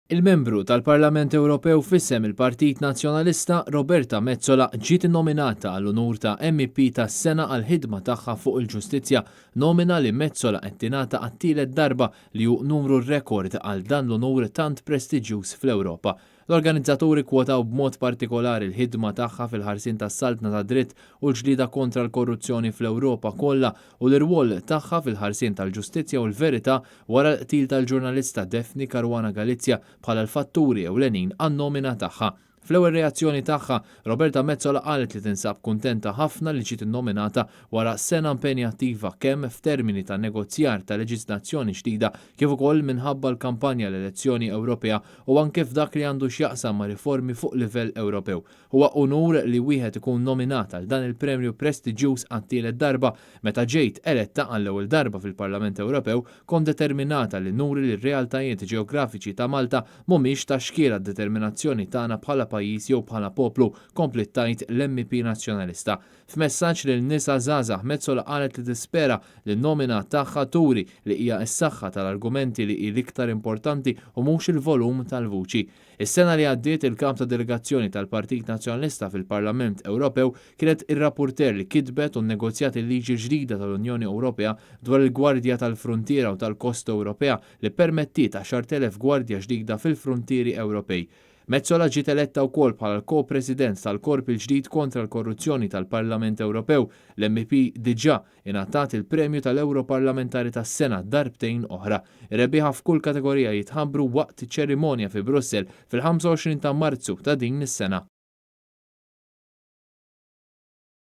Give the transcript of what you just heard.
Il-membru tal-Parlament Ewropew fissem il-Partit Nazzjonalista Roberta Mezzola ġiet nominata għall-unur ta' MEP tas-sena għall-ħidma tagħha fuq il-ġustizzja, nomina li Mezzola qed tingħata għat-tielet darba li hu numru rekord għal dan l-unur tant prestiġjuż fl-Ewropa. L-organizzaturi kwotaw b'mod partikolari l-ħidma tagħha fil-ħarsien tas-saltna ta' dritt u l-ġlida kontra l-korruzzjoni fl-Ewropa kollha u l-irwol tagħha fil-ħarsien tal-ġustizzja u l-verità wara l-qtil tal-ġurnalista Daphne Caruana Galizia bħala l-fatturi ewlenin għan-nomina tagħha. Fl-ewwel reazzjoni tagħha, Roberta Mezzola qalet li tinsab kuntenta ħafna li ġiet innominata wara sena impenjattiva kemm f'termini ta' negozjar ta' leġislazzjoni ġdida kif ukoll minħabba l-kampanja l-elezzjoni Ewropea u anke f'dak li għandu x'jaqsam ma' riformi fuq livell Ewropew. Huwa unur li wieħed ikun nominata għal dan il-premju prestiġjuż għat-tielet darba meta ġejt eletta għall-ewwel darba fil-Parlament Ewropew kont determinata li nuri li r-realtajiet ġeografiċi ta' Malta mhumiex ta' xkiela d-determinazzjoni tagħna bħala pajjiż jew bħala poplu, komplet tajt l-MEP nazzjonalista. F'messaġġ lil nisa żgħażagħ Mezzola qalet li tispera li n-nomina tagħha turi li hija s-saħħa tal-argumenti li hi l-iktar importanti u mhux il-volum tal-vuċi. Is-sena li għaddiet il-kap ta' delegazzjoni tal-Partit Nazzjonalista fil-Parlament Ewropew kienet ir-rapporter li kitbet u nnegozjat il-liġi ġdida tal-Unjoni Ewropea dwar il-Gwardja tal-Fruntiera u tal-Kosta Ewropea li permettiet 10,000 gwardja ġdida fil-frontieri Ewropej. Mezzola ġiet eletta wkoll bħala l-ko-president tal-Korp il-ġdid kontra l-korruzzjoni tal-Parlament Ewropew. L-MEP diġà ingħatat il-premju tal-Europarlamentari tas-sena darbtejn oħra. Ir-rebbieħa f'kull kategorija jitħabbru waqt ċerimonja fi Brussell fil-25 ta' Marzu ta' din is-sena.